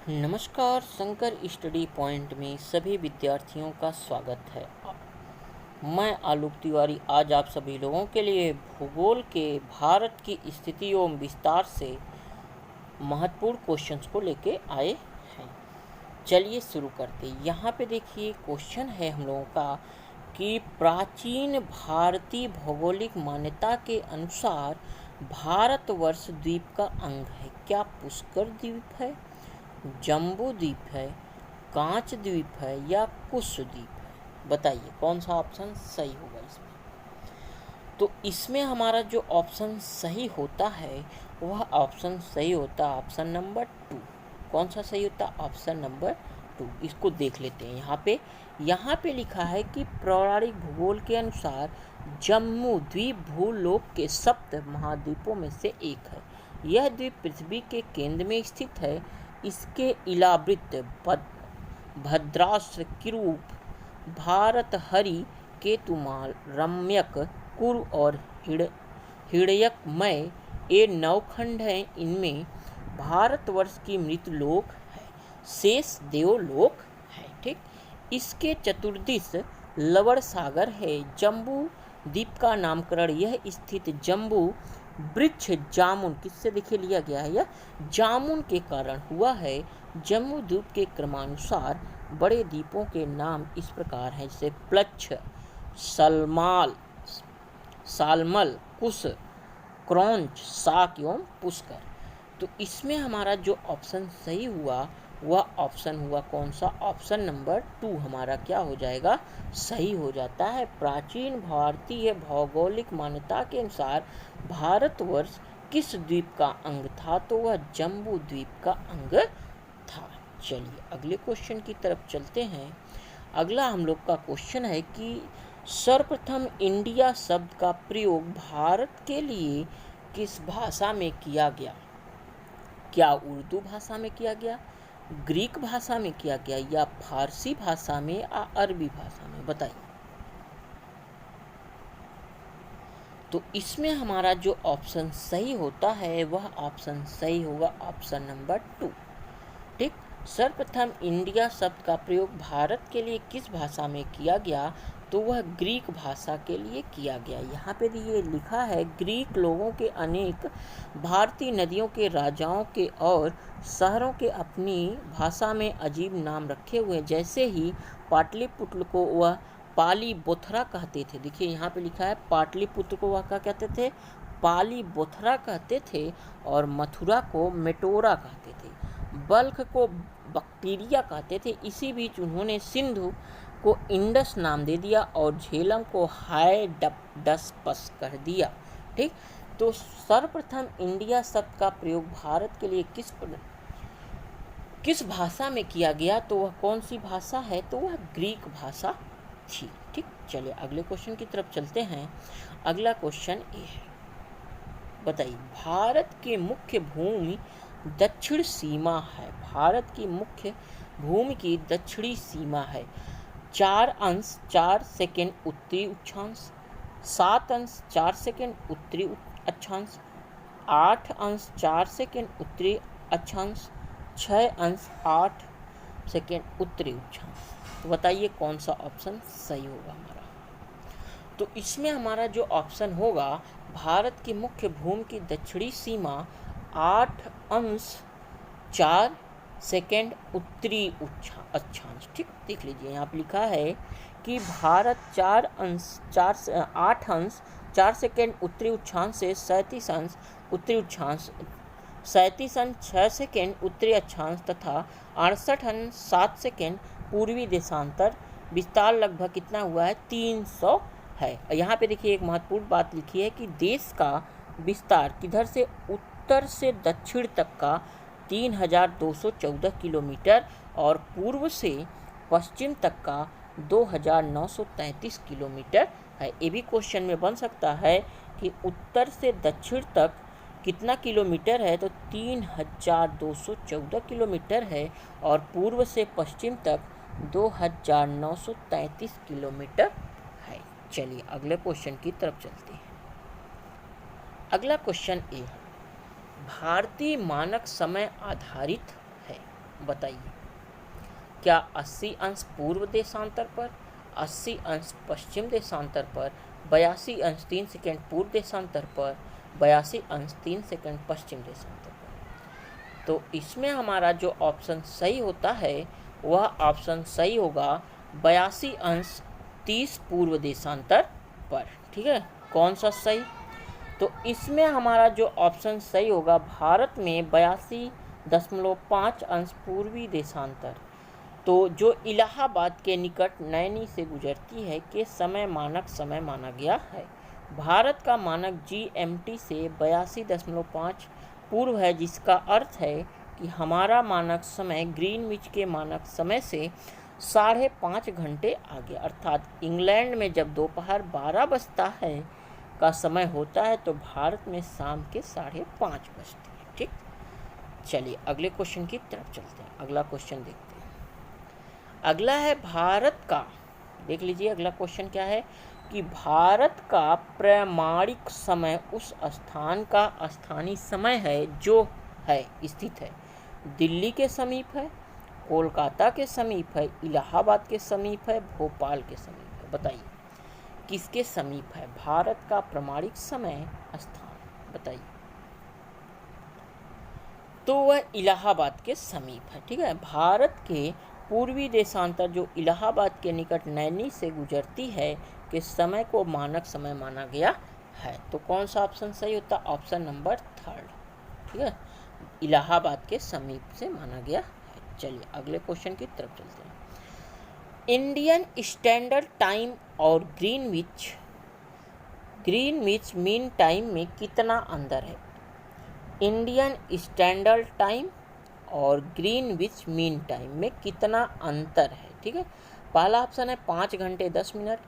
नमस्कार। Shankar study point में सभी विद्यार्थियों का स्वागत है। मैं आलोक तिवारी आज आप सभी लोगों के लिए भूगोल के भारत की स्थिति एवं विस्तार से महत्वपूर्ण क्वेश्चंस को लेके आए हैं। चलिए शुरू करते हैं। यहाँ पे देखिए क्वेश्चन है हम लोगों का कि प्राचीन भारतीय भौगोलिक मान्यता के अनुसार भारतवर्ष द्वीप का अंग है। क्या पुष्कर द्वीप है, जम्बू द्वीप है, कांच द्वीप है या कुश द्वीप है? बताइए कौन सा ऑप्शन सही होगा इसमें। तो इसमें हमारा जो ऑप्शन सही होता है वह ऑप्शन सही होता है ऑप्शन नंबर 2। कौन सा सही होता है? Option number 2। इसको देख लेते हैं। यहाँ पे लिखा है कि पौराणिक भूगोल के अनुसार जम्मू द्वीप भूलोक के सप्त महाद्वीपों में से एक है। यह द्वीप पृथ्वी के केंद्र में स्थित है। इसके इलावृत भद्राश्र, किरूप, भारतहरि, केतुमाल, रम्यक, कुरु और हिड़यकमय ये 9 खंड हैं। इनमें भारतवर्ष की मृतलोक है, शेष देवलोक है। ठीक, इसके चतुर्दिश लवण सागर है। जम्बू द्वीप का नामकरण यह स्थित जम्बू वृक्ष जामुन किससे देखिए लिया गया है, यह जामुन के कारण हुआ है। जम्बू द्वीप के क्रमानुसार बड़े द्वीपों के नाम इस प्रकार हैं, जैसे प्लक्ष, सालमल, कुश, क्रौंच, साक एवं पुष्कर। तो इसमें हमारा जो ऑप्शन सही हुआ वह ऑप्शन हुआ कौन सा? ऑप्शन नंबर 2 हमारा क्या हो जाएगा? सही हो जाता है। प्राचीन भारतीय भौगोलिक मान्यता के अनुसार भारतवर्ष किस द्वीप का अंग था? तो वह जम्बू द्वीप का अंग था। चलिए अगले क्वेश्चन की तरफ चलते हैं। अगला हम लोग का क्वेश्चन है कि सर्वप्रथम इंडिया शब्द का प्रयोग भारत के लिए किस भाषा में किया गया? क्या उर्दू भाषा में किया गया, ग्रीक भाषा में किया गया या फारसी भाषा में या अरबी भाषा में? बताइए। तो इसमें हमारा जो ऑप्शन सही होता है वह ऑप्शन सही होगा ऑप्शन नंबर 2। ठीक, सर्वप्रथम इंडिया शब्द का प्रयोग भारत के लिए किस भाषा में किया गया? तो वह ग्रीक भाषा के लिए किया गया। यहाँ पे ये लिखा है ग्रीक लोगों के अनेक भारतीय नदियों के राजाओं के और शहरों के अपनी भाषा में अजीब नाम रखे हुए, जैसे ही पाटलिपुत्र को वह पालीबोथरा कहते थे। देखिए यहाँ पे लिखा है पाटलिपुत्र को वह क्या कहते थे? पालीबोथरा कहते थे। और मथुरा को मेटोरा कहते थे। बल्ख को बक्टीरिया कहते थे। इसी बीच उन्होंने सिंधु को इंडस नाम दे दिया और झेलम को हायडस्पस कर दिया। ठीक, तो सर्वप्रथम इंडिया शब्द का प्रयोग भारत के लिए किस भाषा में किया गया? तो वह कौन सी भाषा है? तो वह ग्रीक भाषा थी। ठीक, चलिए अगले क्वेश्चन की तरफ चलते हैं। अगला क्वेश्चन ये है, बताइए भारत के मुख्य भूमि दक्षिण सीमा है। भारत की मुख्य भूमि की दक्षिणी सीमा है 4 अंश 4 सेकेंड उत्तरी अक्षांश, 7 अंश 4 सेकेंड उत्तरी अक्षांश, 8 अंश 4 सेकेंड उत्तरी अक्षांश, 6 अंश 8 सेकेंड उत्तरी अक्षांश। तो बताइए कौन सा ऑप्शन सही होगा हमारा? तो इसमें हमारा जो ऑप्शन होगा भारत की मुख्य भूमि की दक्षिणी सीमा 8 अंश 4 सेकेंड उत्तरी अक्षांश। ठीक, देख लीजिए यहाँ पर लिखा है कि भारत 8 अंश 4 सेकेंड उत्तरी अक्षांश से 37 अंश उत्तरी अक्षांश, 37 अंश 6 सेकेंड उत्तरी अक्षांश तथा 68 अंश 7 सेकेंड पूर्वी देशांतर विस्तार लगभग कितना हुआ है? 300 है। यहाँ पे देखिए एक महत्वपूर्ण बात लिखी है कि देश का विस्तार किधर से उत्तर से दक्षिण तक का 3214 किलोमीटर और पूर्व से पश्चिम तक का 2933 किलोमीटर है। ये भी क्वेश्चन में बन सकता है कि उत्तर से दक्षिण तक कितना किलोमीटर है? तो 3214 किलोमीटर है और पूर्व से पश्चिम तक 2933 किलोमीटर है। चलिए अगले क्वेश्चन की तरफ चलते हैं। अगला क्वेश्चन ए है, भारतीय मानक समय आधारित है। बताइए। क्या 80 अंश पूर्व देशांतर पर, 80 अंश पश्चिम देशांतर पर, 82 अंश 3 सेकंड पूर्व देशांतर पर, 82 अंश 3 सेकंड पश्चिम देशांतर पर? तो इसमें हमारा जो ऑप्शन सही होता है वह ऑप्शन सही होगा 82 अंश 30 पूर्व देशांतर पर। ठीक है, कौन सा सही? तो इसमें हमारा जो ऑप्शन सही होगा भारत में 82.5 अंश पूर्वी देशांतर, तो जो इलाहाबाद के निकट नैनी से गुजरती है के समय मानक समय माना गया है। भारत का मानक GMT से 82.5 पूर्व है, जिसका अर्थ है कि हमारा मानक समय ग्रीनविच के मानक समय से 5.5 घंटे आगे, अर्थात इंग्लैंड में जब दोपहर 12 बजता है का समय होता है तो भारत में शाम के 5:30 बजते हैं। ठीक, चलिए अगले क्वेश्चन की तरफ चलते हैं। अगला क्वेश्चन देखते हैं। अगला है भारत का, देख लीजिए अगला क्वेश्चन क्या है कि भारत का प्रमाणिक समय उस स्थान का स्थानीय समय है जो है स्थित है दिल्ली के समीप है, कोलकाता के समीप है, इलाहाबाद के समीप है, भोपाल के समीप है। बताइए किसके समीप है भारत का प्रमाणिक समय स्थान? बताइए। तो वह इलाहाबाद के समीप है। ठीक है, भारत के पूर्वी देशांतर जो इलाहाबाद के निकट नैनी से गुजरती है के समय को मानक समय माना गया है। तो कौन सा ऑप्शन सही होता? Option number 3। ठीक है, इलाहाबाद के समीप से माना गया है। चलिए अगले क्वेश्चन की तरफ चलते हैं। इंडियन स्टैंडर्ड टाइम और ग्रीनविच मीन टाइम में कितना अंतर है? इंडियन स्टैंडर्ड टाइम और ग्रीनविच मीन टाइम में कितना अंतर है? ठीक है, पहला ऑप्शन है 5 घंटे 10 मिनट,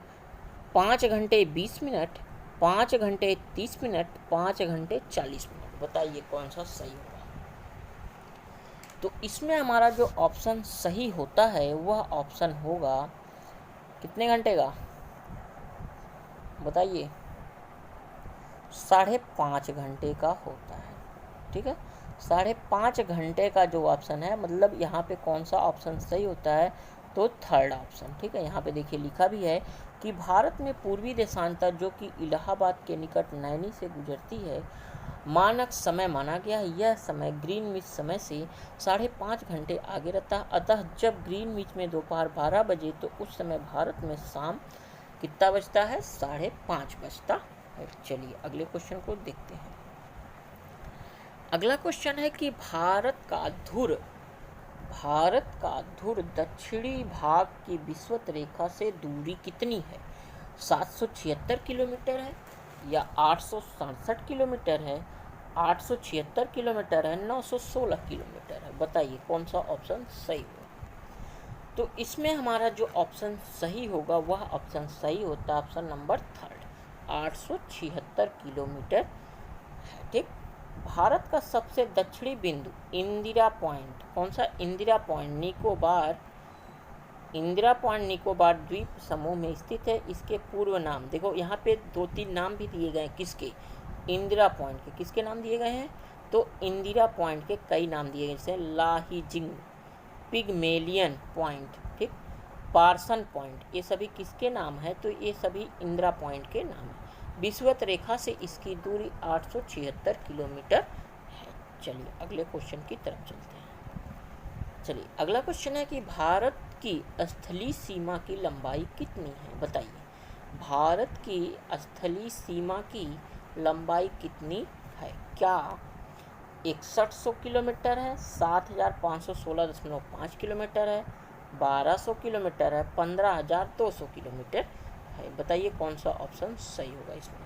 5 घंटे 20 मिनट, 5 घंटे 30 मिनट, 5 घंटे 40 मिनट। बताइए कौन सा सही होगा? तो इसमें हमारा जो ऑप्शन सही होता है वह ऑप्शन होगा कितने घंटे का? बताइए, 5.5 घंटे का होता है। ठीक है, 5.5 घंटे का जो ऑप्शन है, मतलब यहाँ पे कौन सा ऑप्शन सही होता है? तो 3rd ऑप्शन। ठीक है, यहाँ पे देखिए लिखा भी है कि भारत में पूर्वी देशांतर जो कि इलाहाबाद के निकट नैनी से गुजरती है मानक समय माना गया है। यह समय ग्रीनविच समय से 5.5 घंटे आगे रहता है। अतः जब ग्रीनविच में दोपहर 12 बजे तो उस समय भारत में शाम कितना बजता है? 5:30 बजता है। चलिए अगले क्वेश्चन को देखते हैं। अगला क्वेश्चन है कि भारत का धुर दक्षिणी भाग की विषुवत रेखा से दूरी कितनी है? 776 किलोमीटर है या 867 किलोमीटर है, 876 किलोमीटर है, 916 किलोमीटर है? बताइए कौन सा ऑप्शन सही होगा? तो इसमें हमारा जो ऑप्शन सही होगा वह ऑप्शन सही होता है ऑप्शन नंबर 3rd, 876 किलोमीटर है। ठीक, भारत का सबसे दक्षिणी बिंदु इंदिरा पॉइंट, कौन सा? इंदिरा पॉइंट निकोबार द्वीप समूह में स्थित है। इसके पूर्व नाम देखो, यहाँ पे 2-3 नाम भी दिए गए हैं। किसके? इंदिरा पॉइंट के। किसके नाम दिए गए हैं? तो इंदिरा पॉइंट के कई नाम दिए गए, जैसे लाहिजिंग, पिगमेलियन पॉइंट, ठीक, पार्सन पॉइंट, ये सभी किसके नाम है? तो ये सभी इंदिरा पॉइंट के नाम है। विषुवत रेखा से इसकी दूरी 876 किलोमीटर है। चलिए अगले क्वेश्चन की तरफ चलते हैं। चलिए अगला क्वेश्चन है कि भारत की स्थलीय सीमा की लंबाई कितनी है? बताइए, भारत की स्थलीय सीमा की लंबाई कितनी है? क्या 6100 किलोमीटर है, 7516.5 किलोमीटर है, 1200 किलोमीटर है, 15200 किलोमीटर है? बताइए कौन सा ऑप्शन सही होगा इसमें?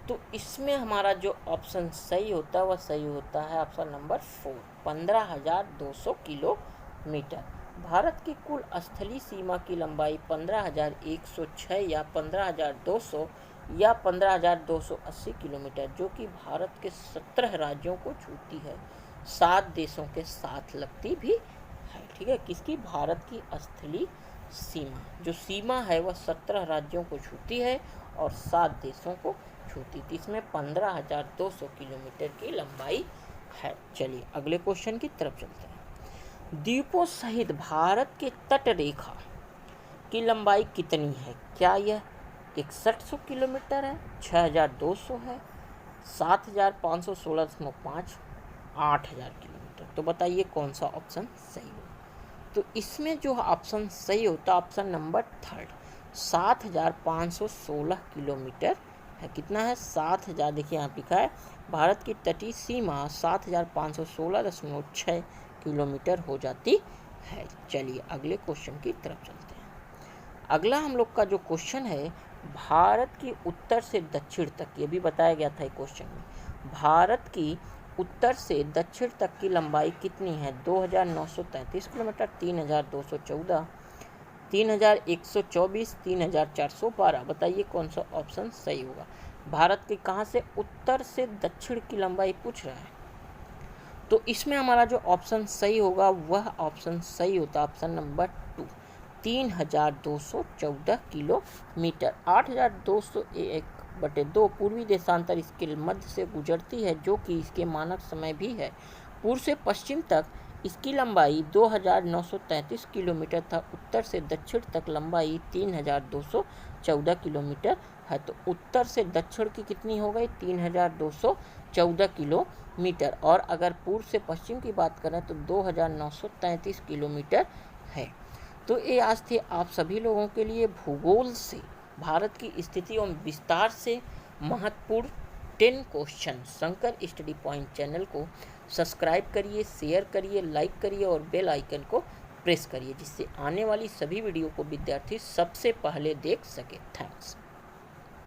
तो इसमें हमारा जो ऑप्शन सही होता है वह सही होता है ऑप्शन नंबर 4, 15200 किलोमीटर। भारत की कुल स्थलीय सीमा की लंबाई 15106 या 15200 या 15280 किलोमीटर, जो कि भारत के 17 राज्यों को छूती है, 7 देशों के साथ लगती भी है। ठीक है, किसकी? भारत की स्थलीय सीमा, जो सीमा है वह 17 राज्यों को छूती है और 7 देशों को छूती थी। इसमें 15200 किलोमीटर की लंबाई है। चलिए अगले क्वेश्चन की तरफ चलते हैं। द्वीपों सहित भारत के तट रेखा की लंबाई कितनी है? क्या यह 6100 किलोमीटर है, 6200 है, 7516.5, 8000 किलोमीटर? तो बताइए कौन सा ऑप्शन सही हो। तो इसमें जो ऑप्शन सही होता है ऑप्शन नंबर थर्ड, 7516 किलोमीटर है। कितना है? 7000। देखिए यहाँ लिखा है भारत की तटीय सीमा 7516.6 किलोमीटर हो जाती है। चलिए अगले क्वेश्चन की तरफ चलते हैं। अगला हम लोग का जो क्वेश्चन है, भारत की उत्तर से दक्षिण तक, ये भी बताया गया था क्वेश्चन में, भारत की उत्तर से दक्षिण तक की लंबाई कितनी है? 2933 किलोमीटर, 3214, 3124, 3412। बताइए कौन सा ऑप्शन सही होगा। भारत के कहाँ से उत्तर से दक्षिण की लंबाई पूछ रहा है, तो इसमें हमारा जो ऑप्शन सही होगा वह ऑप्शन सही होता है ऑप्शन नंबर 2, 3214 किलोमीटर। 8201/2 पूर्वी देशांतर इसके मध्य से गुजरती है, जो कि इसके मानक समय भी है। पूर्व से पश्चिम तक इसकी लंबाई 2933 किलोमीटर था। उत्तर से दक्षिण तक लंबाई 3214 किलोमीटर है। तो उत्तर से दक्षिण की कितनी हो गई? 3214 किलोमीटर। और अगर पूर्व से पश्चिम की बात करें तो 2933 किलोमीटर है। तो ये आज थे आप सभी लोगों के लिए भूगोल से भारत की स्थिति एवं विस्तार से महत्वपूर्ण 10 question. Shankar study point channel को सब्सक्राइब करिए, शेयर करिए, लाइक करिए और बेल आइकन को प्रेस करिए, जिससे आने वाली सभी वीडियो को विद्यार्थी सबसे पहले देख सके। थैंक्स।